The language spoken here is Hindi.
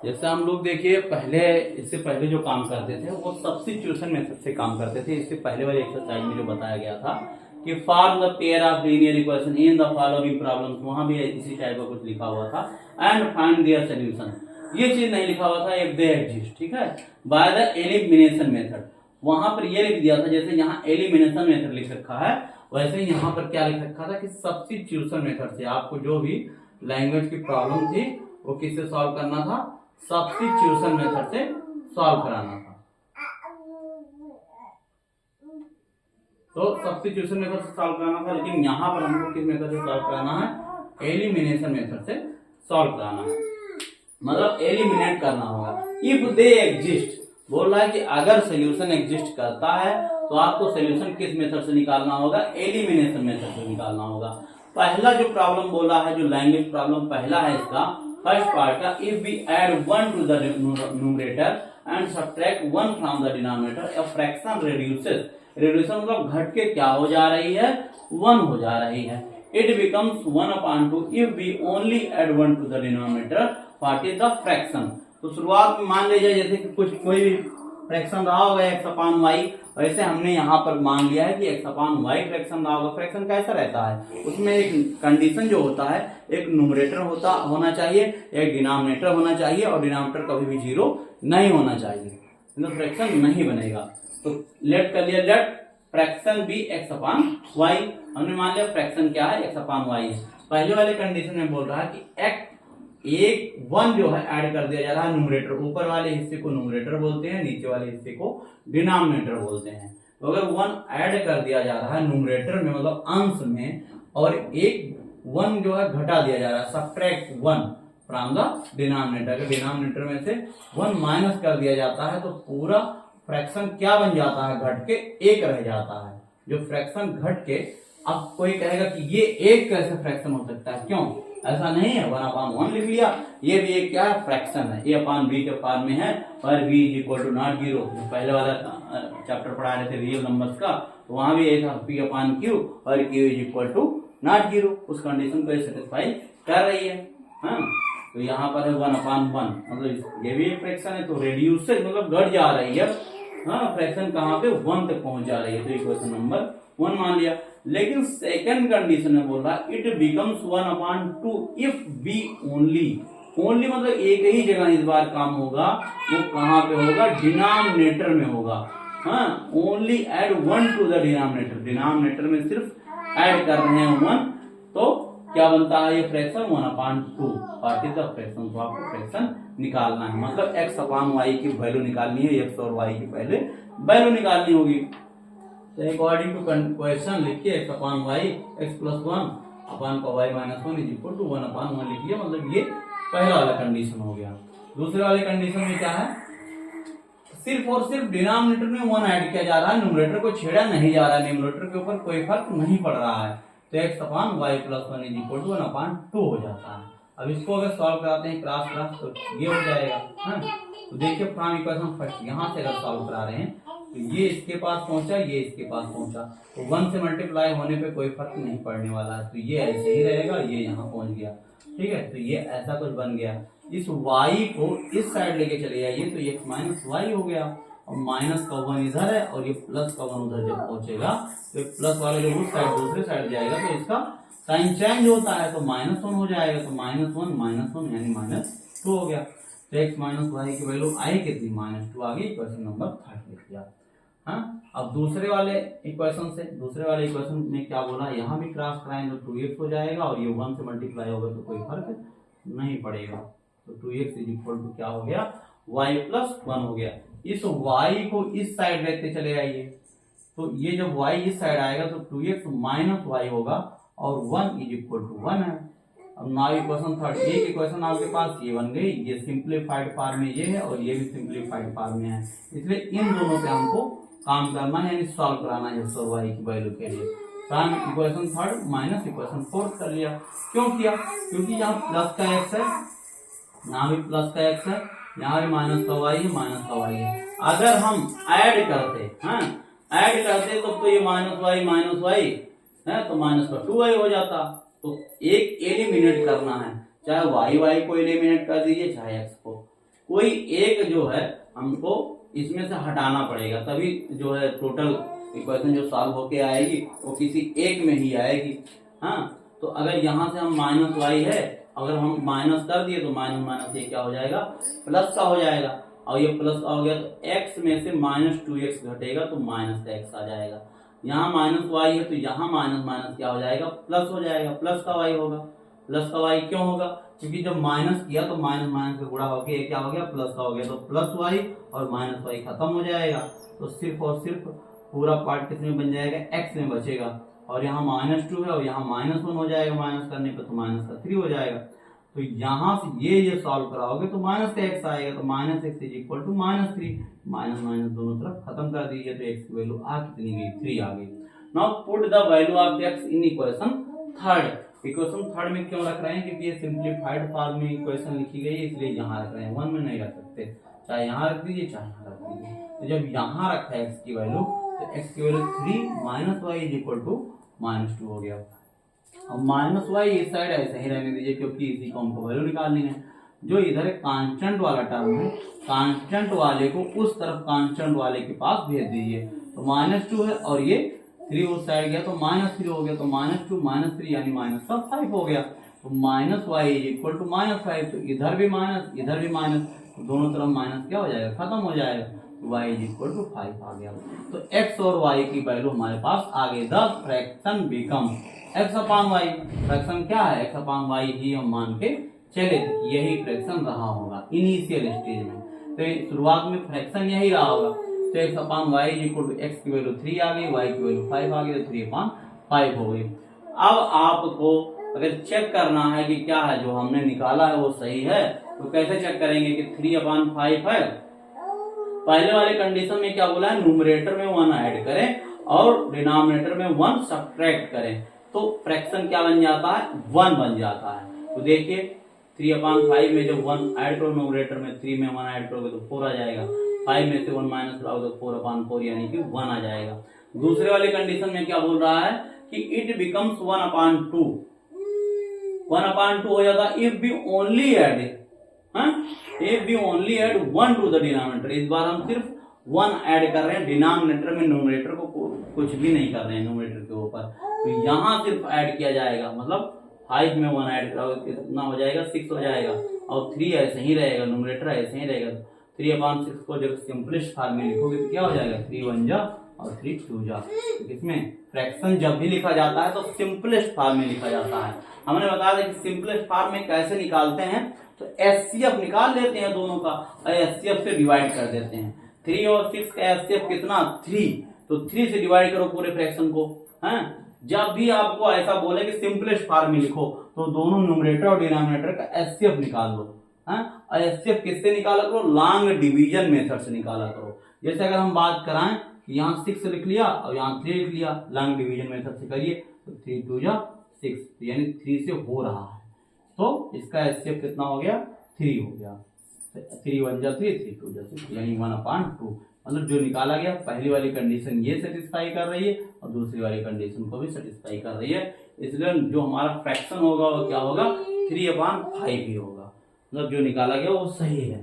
जैसे हम लोग देखिए पहले, इससे पहले जो काम करते थे वो सब्स्टिट्यूशन मेथड से काम करते थे। इससे पहले वाले एक्सरसाइज में जो बताया गया था कि form the pair of linear equation in the following problems, वहां भी इसी टाइप का कुछ लिखा हुआ था। एंड फाइंड देयर सॉल्यूशन, ये चीज नहीं लिखा हुआ था इफ दे एग्जिस्ट, ठीक है, बाय द एलिमिनेशन मेथड। वहां पर ये लिख दिया था, जैसे यहाँ एलिमिनेशन मेथड लिख रखा है, वैसे ही यहाँ पर क्या लिख रखा था कि सब्स्टिट्यूशन मेथड से आपको जो भी लैंग्वेज की प्रॉब्लम थी वो किससे सॉल्व करना था, सब्स्टिट्यूशन मेथड से सॉल्व कराना था। तो सब्स्टिट्यूशन मेथड से सॉल्व कराना था, लेकिन यहाँ पर हमको किस मेथड से सॉल्व कराना है, एलिमिनेशन मेथड से सॉल्व कराना है, मतलब एलिमिनेट करना होगा। इफ दे एग्जिस्ट, बोल रहा है कि अगर सोल्यूशन एग्जिस्ट करता है तो आपको सोल्यूशन किस मेथड से निकालना होगा, एलिमिनेशन मेथड से निकालना होगा। पहला जो प्रॉब्लम बोला है, जो लैंग्वेज प्रॉब्लम पहला है इसका फर्स्ट पार्ट का, if we add 1 to the numerator and subtract 1 from the denominator, a fraction reduces, reduction मतलब घट के क्या हो जा रही है, 1 हो जा रही है। It becomes 1/2 if we only add 1 to the denominator, what is the fraction. तो शुरुआत में मान लीजिए जैसे कि कुछ कोई भी फ्रैक्शन रहा होगा x/y, वैसे हमने यहाँ पर मान लिया है कि x/y फ्रैक्शन रहा होगा। फ्रैक्शन कैसा रहता है, उसमें एक कंडीशन जो होता है, एक न्यूमरेटर होना चाहिए, एक डिनोमिनेटर होना चाहिए, और डिनोमिनेटर कभी भी 0 नहीं होना चाहिए, तो फ्रैक्शन नहीं बनेगा। तो लेट कर लिया, लेट फ्रैक्शन बी x/y, हमने मान लिया फ्रैक्शन क्या है, x/y है। पहले वाले कंडीशन में बोल रहा है कि एक 1 जो है ऐड कर दिया जा रहा है न्यूमरेटर, ऊपर वाले हिस्से को न्यूमरेटर बोलते हैं, नीचे वाले हिस्से को डिनोमिनेटर बोलते हैं। तो अगर 1 ऐड कर दिया जा रहा है न्यूमरेटर में, मतलब अंश में, और एक 1 जो है घटा दिया जा रहा है, subtract 1 from the denominator, denominator में से 1 माइनस कर दिया जाता है, तो पूरा फ्रैक्शन क्या बन जाता है, घट के 1 रह जाता है। जो फ्रैक्शन घट के, अब कोई कहेगा कि ये 1 कैसे फ्रैक्शन हो सकता है, क्यों, ऐसा नहीं है, 1/1 लिख लिया, ये भी एक क्या है, फ्रैक्शन है, a/b के फॉर्म में है, और b = नॉट 0। पहले वाला चैप्टर पढ़ा रहे थे रियल नंबर्स का, तो वहां भी एक p/q और q = नॉट 0, उस कंडीशन को सेटिस्फाई कर रही है। हाँ, तो यहाँ पर है 1/1, मतलब ये भी एक फ्रैक्शन है, तो रेड्यूसेड मतलब घट जा रही है। हाँ, फ्रैक्शन कहाँ पे 1 तक पहुंच जा रही है, तो इक्वेशन नंबर 1 मान लिया। लेकिन सेकंड कंडीशन में बोल रहा है it becomes 1/2 if we only मतलब एक ही जगह इस बार काम होगा, वो कहाँ पे होगा, डिनोमिनेटर में होगा। हाँ, only add 1 to the denominator, denominator में सिर्फ ऐड कर रहे हैं 1, तो क्या बनता है ये fraction 1/2, what is the fraction. तो आपको फ्रैक्शन निकालना है, मतलब x/y की वैल्यू निकालनी है, x और y की पहले वैल्यू निकालनी होगी। तो अकॉर्डिंग टू क्वेश्चन लिखिए x/y x+1 अपन का y - 1 = 1/1 लिख लिया, मतलब ये पहला वाला कंडीशन हो गया। दूसरे वाले कंडीशन में क्या है, सिर्फ और सिर्फ डिनोमिनेटर में 1 ऐड किया जा रहा है, न्यूमरेटर को छेड़ा नहीं जा रहा है, न्यूमरेटर के ऊपर कोई फर्क नहीं पड़ रहा है, तो x/y + 1 = 1/2 हो जाता है। अब इसको अगर सॉल्व कराते हैं क्रॉस क्रॉस, तो ये हो जाएगा। हाँ, तो देखिए फ्रॉम इक्वेशन फर्स्ट, यहाँ से अगर सॉल्व करा रहे हैं तो ये इसके पास पहुंचा, ये इसके पास पहुंचा, तो 1 से मल्टीप्लाई होने पे कोई फर्क नहीं पड़ने वाला है, तो ये ऐसे ही रहेगा, ये यहाँ पहुंच गया, ठीक है। तो ये ऐसा कुछ बन गया, इस y को इस साइड लेके चले जाइए तो ये -y हो गया, और माइनस का 1 इधर है और ये प्लस का 1 उधर जब पहुंचेगा तो प्लस वाले जो उस साइड दूसरे साइड जाएगा, तो इसका साइन चेंज होता है, तो -1 हो जाएगा, तो -1 यानी -2 हो गया। तो x - y की वैल्यू आई कितनी, -2 आ गई, क्वेश्चन नंबर 3 लिख दिया। हाँ, अब दूसरे वाले इक्वेशन में क्या बोला, यहाँ भी क्रॉस कराएंगे तो 2x हो जाएगा, और ये 1 से मल्टीप्लाई होगा तो कोई फर्क नहीं पड़ेगा, तो 2x = क्या हो गया, y + 1 हो गया। इस y को इस साइड लेते चले आइए, तो ये जब y इस साइड आएगा तो 2x - y होगा, और 1 = 1 है। अब नाउ इक्वेशन थर्ड, एक इक्वेशन आपके पास ये बन गई, ये सिंप्लीफाइड फॉर्म में ये है, और ये भी सिंप्लीफाइड फॉर्म में है, इसलिए इन दोनों पे हमको काम करना है, यानी सॉल्व कराना है x और y की वैल्यू के लिए। From equation third minus equation fourth कर लिया। क्यों किया, क्योंकि यहाँ प्लस का x है, यहाँ भी प्लस का x है, यहाँ भी माइनस का y है, अगर हम ऐड करते, हाँ ऐड करते तो ये -y है, तो माइनस का 2y हो जाता। तो एक एलिमिनेट करना है, चाहे y को एलिमिनेट कर दीजिए, चाहे x को, कोई एक जो है हमको इसमें से हटाना पड़ेगा, तभी जो है टोटल इक्वेशन जो सॉल्व होके आएगी वो किसी एक में ही आएगी। हाँ, तो अगर यहाँ से हम माइनस वाई है, अगर हम माइनस कर दिए तो माइनस माइनस ये क्या हो जाएगा, प्लस का हो जाएगा, और ये प्लस का हो गया तो एक्स में से माइनस 2x घटेगा तो माइनस का एक्स आ जाएगा। यहाँ माइनस वाई है तो यहाँ माइनस माइनस क्या हो जाएगा, प्लस हो जाएगा, प्लस का वाई होगा। प्लस का वाई क्यों होगा, क्योंकि जब माइनस किया तो माइनस माइनस का गुणा होकर ये क्या हो गया, प्लस का हो गया, तो प्लस वाई और माइनस वाई खत्म हो जाएगा, तो सिर्फ और सिर्फ पूरा पार्ट किसमें बन जाएगा, एक्स में बचेगा। और यहाँ -2 है और यहाँ -1 हो जाएगा, माइनस करने पे तो माइनस का 3 हो जाएगा। तो यहाँ से ये सॉल्व कराओगे तो माइनस का एक्स आएगा, तो minus x is equal to -3, minus minus दोनों तरफ खत्म कर दीजिए, तो एक्स की वैल्यू आ कितनी गई, 3 आ गई। Now put the value of x in equation third. Equation third में क्यों रख रहे हैं, क्योंकि ये सिंप्लीफाइड फॉर्म में इक्वेशन लिखी गई है, इसलिए यहाँ रख रहे हैं, 1 में नहीं रख सकते, चाहे यहाँ रख दीजिए चाहे यहाँ रख दीजिए। तो जब यहाँ रखा है एक्स की वैल्यू, तो एक्स की value 3 minus y is equal to -2 हो गया। अब माइनस वाई इस साइड ऐसे ही रहने दीजिए, क्योंकि इसी को हमको वैल्यू निकालनी है। जो इधर कांस्टेंट वाला टर्म है, कांस्टेंट वाले को उस तरफ कांस्टेंट वाले के पास भेज दीजिए, तो -2 है और ये 3 उस साइड गया तो -3 हो गया, तो -2 -3 यानी -5 हो गया। तो minus y is equal to -5, तो इधर भी माइनस इधर भी माइनस, तो दोनों तरफ माइनस क्या हो जाएगा, खत्म हो जाएगा, y इज इक्वल टू 5 आ गया। तो x और y की वैल्यू हमारे पास आ गई। The fraction become x upon y। Fraction क्या है, x अपॉन y ही हम मान के चले, यही फ्रैक्शन रहा होगा इनिशियल स्टेज में। तो शुरुआत में फ्रैक्शन यही रहा होगा, तो x upon y is equal to x की वैल्यू 3 आ गई, y की वैल्यू 5 आ गई, तो 3/5 हो गई। अब आपको अगर चेक करना है कि क्या है जो हमने निकाला है वो सही है, तो कैसे चेक करेंगे कि 3/5 है। पहले वाले कंडीशन में क्या बोला है, न्यूमरेटर में 1 ऐड करें और डिनोमिनेटर में 1 सब्ट्रैक्ट करें, तो फ्रैक्शन क्या बन जाता है, 1 बन जाता है। तो देखिए 3/5 में जब 1 ऐड करो न्यूमरेटर में, 3 में 1 ऐड करोगे तो 4 आ जाएगा, 5 में से 1 माइनस करोगे तो 4/4 यानी कि 1 आ जाएगा। दूसरे वाले कंडीशन में क्या बोल रहा है कि इट बिकम्स 1/2, 1/2 हो जाता if we only add, if we only add 1 to the denominator। इस बार हम सिर्फ 1 ऐड कर रहे हैं डिनोमिनेटर में, न्यूमरेटर को कुछ भी नहीं कर रहे हैं न्यूमरेटर के ऊपर, तो यहाँ सिर्फ ऐड किया जाएगा, मतलब 5 में 1 ऐड करोगे कितना हो जाएगा, 6 हो जाएगा, और 3 ऐसे ही रहेगा, न्यूमरेटर ऐसे ही रहेगा। 3/6 को जब सिंपलेस्ट फॉर्म में लिखोगे तो क्या हो जाएगा, 3 1 जा और 3 2 जा। इसमें फ्रैक्शन जब भी लिखा जाता है तो सिंपलेस्ट फॉर्म में लिखा जाता है। हमने बताया था कि सिंपलेस्ट फॉर्म में कैसे निकालते हैं, तो HCF निकाल लेते हैं दोनों का और HCF से डिवाइड कर देते हैं। 3 और 6 का HCF कितना, 3, तो 3 से डिवाइड करो पूरे फ्रैक्शन को। जब भी आपको ऐसा बोले कि सिंपलेस्ट फॉर्म में लिखो, तो दोनों न्यूमरेटर और डिनोमिनेटर का HCF निकाल लो। और HCF किससे निकाला करो, लॉन्ग डिवीजन मेथड से निकाला करो। जैसे अगर हम बात कराएं कि यहाँ 6 लिख लिया और यहाँ 3 लिख लिया, लॉन्ग डिवीजन मेथड से करिए, तो 3 2 जा 6, यानी 3 से हो रहा है, तो इसका HCF कितना हो गया, 3 हो गया। 3 1 जा 3, 3 2 जा 6, यानी 1/2। मतलब जो निकाला गया, पहली वाली कंडीशन ये सेटिस्फाई कर रही है और दूसरी वाली कंडीशन को भी सेटिस्फाई कर रही है, इसलिए जो हमारा फ्रैक्शन होगा वो क्या होगा, 3/5 ही होगा। मतलब जो निकाला गया वो सही है।